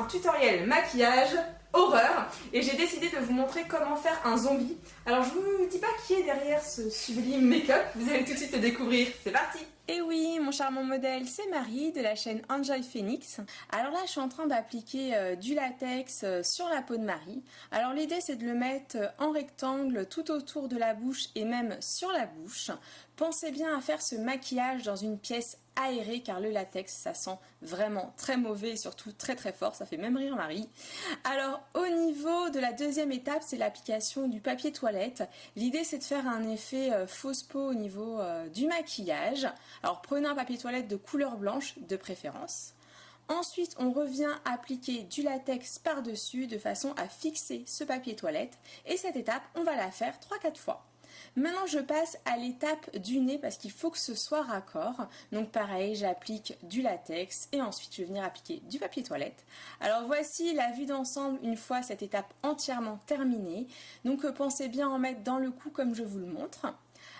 tutoriel maquillage horreur et j'ai décidé de vous montrer comment faire un zombie. Alors je vous dis pas qui est derrière ce sublime make-up, vous allez tout de suite le découvrir, c'est parti! Et oui, mon charmant modèle, c'est Marie de la chaîne Enjoy Phoenix. Alors là, je suis en train d'appliquer du latex sur la peau de Marie. Alors l'idée, c'est de le mettre en rectangle tout autour de la bouche et même sur la bouche. Pensez bien à faire ce maquillage dans une pièce aérée car le latex, ça sent vraiment très mauvais et surtout très très fort. Ça fait même rire Marie. Alors au niveau de la deuxième étape, c'est l'application du papier toilette. L'idée, c'est de faire un effet fausse peau au niveau du maquillage. Alors prenez un papier toilette de couleur blanche de préférence. Ensuite, on revient appliquer du latex par-dessus de façon à fixer ce papier toilette. Et cette étape, on va la faire 3-4 fois. Maintenant, je passe à l'étape du nez parce qu'il faut que ce soit raccord. Donc pareil, j'applique du latex et ensuite je vais venir appliquer du papier toilette. Alors voici la vue d'ensemble une fois cette étape entièrement terminée. Donc pensez bien en mettre dans le cou comme je vous le montre.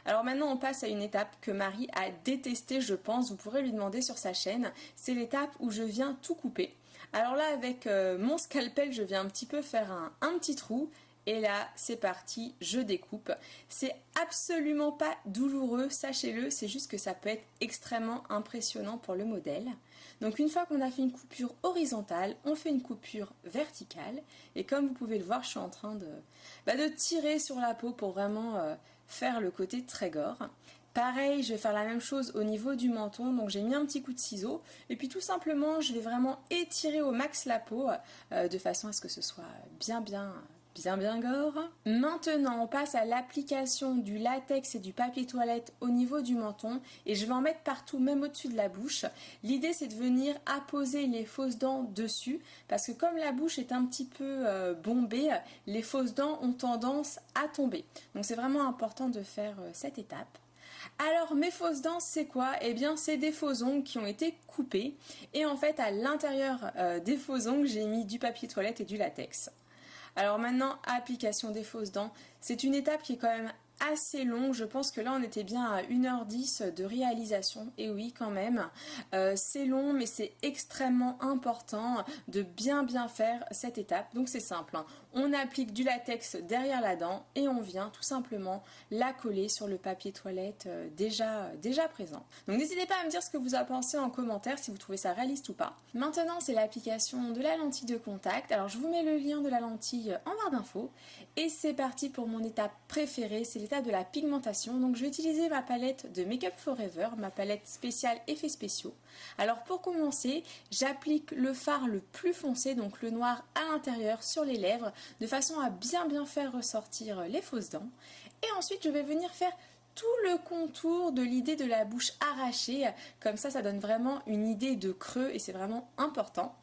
Alors maintenant on passe à une étape que Marie a détestée je pense, vous pourrez lui demander sur sa chaîne, c'est l'étape où je viens tout couper. Alors là avec mon scalpel je viens un petit peu faire un petit trou et là c'est parti, je découpe. C'est absolument pas douloureux, sachez-le, c'est juste que ça peut être extrêmement impressionnant pour le modèle. Donc une fois qu'on a fait une coupure horizontale, on fait une coupure verticale et comme vous pouvez le voir je suis en train de tirer sur la peau pour vraiment faire le côté très gore. Pareil, je vais faire la même chose au niveau du menton, donc j'ai mis un petit coup de ciseau et puis tout simplement je vais vraiment étirer au max la peau de façon à ce que ce soit bien gore. Maintenant on passe à l'application du latex et du papier toilette au niveau du menton et je vais en mettre partout, même au-dessus de la bouche. L'idée c'est de venir apposer les fausses dents dessus parce que comme la bouche est un petit peu bombée, les fausses dents ont tendance à tomber. Donc c'est vraiment important de faire cette étape. Alors mes fausses dents c'est quoi? Eh bien c'est des faux ongles qui ont été coupés et en fait à l'intérieur des faux ongles j'ai mis du papier toilette et du latex. Alors maintenant, application des fausses dents, c'est une étape qui est quand même assez longue, je pense que là on était bien à 1h10 de réalisation, et oui quand même, c'est long mais c'est extrêmement important de bien faire cette étape, donc c'est simple, hein. On applique du latex derrière la dent et on vient tout simplement la coller sur le papier toilette déjà présent. Donc n'hésitez pas à me dire ce que vous en pensez en commentaire, si vous trouvez ça réaliste ou pas. Maintenant c'est l'application de la lentille de contact, alors je vous mets le lien de la lentille en barre d'infos, et c'est parti pour mon étape préférée, c'est l'étape de la pigmentation. Donc je vais utiliser ma palette de Make Up Forever, ma palette spéciale effets spéciaux. Alors pour commencer, j'applique le fard le plus foncé, donc le noir à l'intérieur sur les lèvres, de façon à bien faire ressortir les fausses dents. Et ensuite je vais venir faire tout le contour de l'idée de la bouche arrachée, comme ça donne vraiment une idée de creux et c'est vraiment important.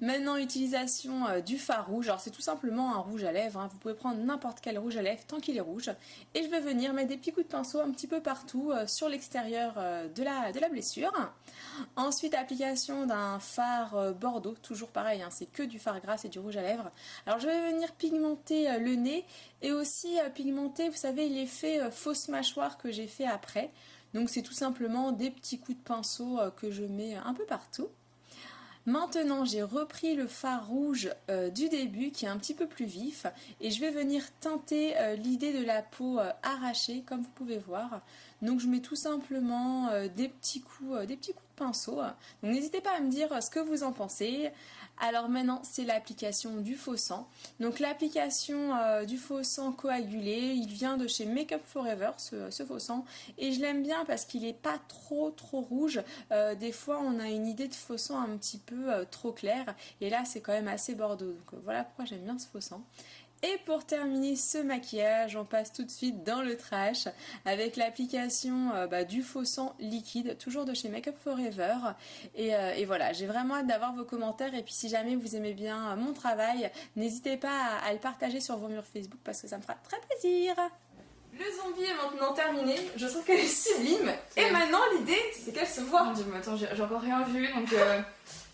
Maintenant utilisation du fard rouge, alors c'est tout simplement un rouge à lèvres, hein. Vous pouvez prendre n'importe quel rouge à lèvres tant qu'il est rouge et je vais venir mettre des petits coups de pinceau un petit peu partout sur l'extérieur de la blessure. Ensuite application d'un fard bordeaux, toujours pareil, hein, c'est que du fard gras et du rouge à lèvres. Alors je vais venir pigmenter le nez et aussi pigmenter, vous savez, l'effet fausse mâchoire que j'ai fait après. Donc c'est tout simplement des petits coups de pinceau que je mets un peu partout. Maintenant j'ai repris le fard rouge du début qui est un petit peu plus vif et je vais venir teinter l'idée de la peau arrachée comme vous pouvez voir. Donc je mets tout simplement des petits coups de pinceau. Donc n'hésitez pas à me dire ce que vous en pensez. Alors maintenant c'est l'application du faux sang. Donc l'application du faux sang coagulé, il vient de chez Make Up Forever ce faux sang et je l'aime bien parce qu'il n'est pas trop rouge. Des fois on a une idée de faux sang un petit peu trop clair et là c'est quand même assez bordeaux. Donc voilà pourquoi j'aime bien ce faux sang. Et pour terminer ce maquillage, on passe tout de suite dans le trash avec l'application du faux sang liquide, toujours de chez Make Up Forever. Et voilà, j'ai vraiment hâte d'avoir vos commentaires et puis si jamais vous aimez bien mon travail, n'hésitez pas à le partager sur vos murs Facebook parce que ça me fera très plaisir. Le zombie est maintenant terminé, je trouve qu'elle est sublime. Et maintenant l'idée c'est qu'elle se voit. Mon Dieu, mais attends, j'ai encore rien vu donc...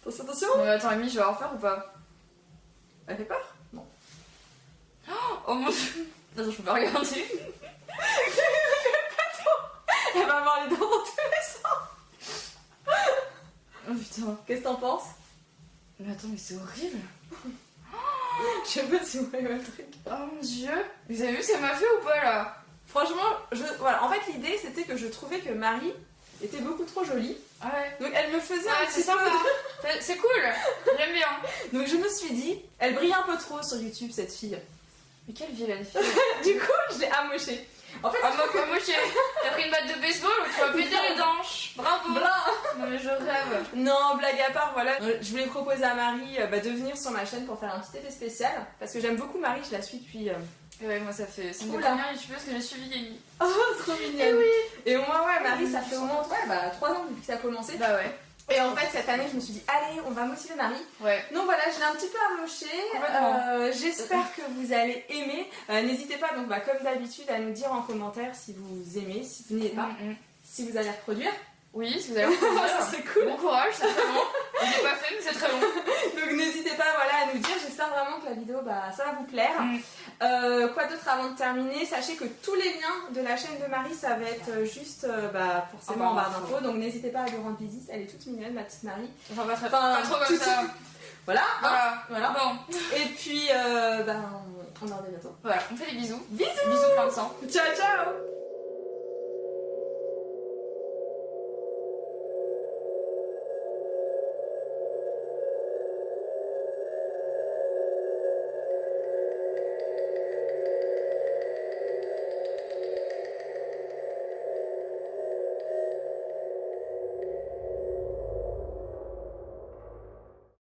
Attention. Non mais attends Amy, je vais en faire ou pas? Elle fait peur? Non. Oh mon Dieu. Attends, je peux pas regarder. Elle va avoir les dents dans tous les sens. Oh putain. Qu'est-ce que t'en penses? Mais attends, mais c'est horrible. Je sais pas si vous voyez le truc. Oh mon dieu. Vous avez vu ce qu'elle m'a fait ou pas là? Franchement, voilà. En fait, l'idée c'était que je trouvais que Marie était beaucoup trop jolie. Ouais. Donc elle me faisait un c'est petit peu sympa. C'est cool. J'aime bien. Donc je me suis dit, elle brille un peu trop sur YouTube cette fille. Mais quelle vilaine fille. Du coup, je l'ai amochée. En fait, moi t'as pris une batte de baseball ou tu vas péter les dents. Bravo. Non mais je rêve. Non, blague à part, voilà. Je voulais proposer à Marie de venir sur ma chaîne pour faire un petit effet spécial. Parce que j'aime beaucoup Marie, je la suis depuis... Et ouais, moi ça me fait Oula. combien youtubeuse que j'ai suivi Yemi. Oh, trop mignonne. Et oui. Et moi, ouais, Marie, ça fait au moins 3 ans depuis que ça a commencé. Bah ouais. Et en fait, cette année, je me suis dit, allez, on va motiver Marie. Ouais. Donc voilà, je l'ai un petit peu amochée. J'espère que vous allez aimer. N'hésitez pas, donc comme d'habitude, à nous dire en commentaire si vous aimez, si vous n'aimez pas, si vous allez reproduire. Oui, si vous allez reproduire. Ça serait cool. Bon courage, c'est très bon. Je l'ai pas fait, mais c'est très bon. Donc n'hésitez pas à nous dire. J'espère vraiment que la vidéo, ça va vous plaire. Quoi d'autre avant de terminer? Sachez que tous les liens de la chaîne de Marie, ça va être juste forcément en barre d'infos. Donc n'hésitez pas à lui rendre visite. Elle est toute mignonne, ma petite Marie. Enfin, pas trop comme ça. Voilà. Voilà. Bon. Et puis, on en est bientôt. Voilà, on fait des bisous. Bisous. Bisous plein de sang. Ciao, ciao.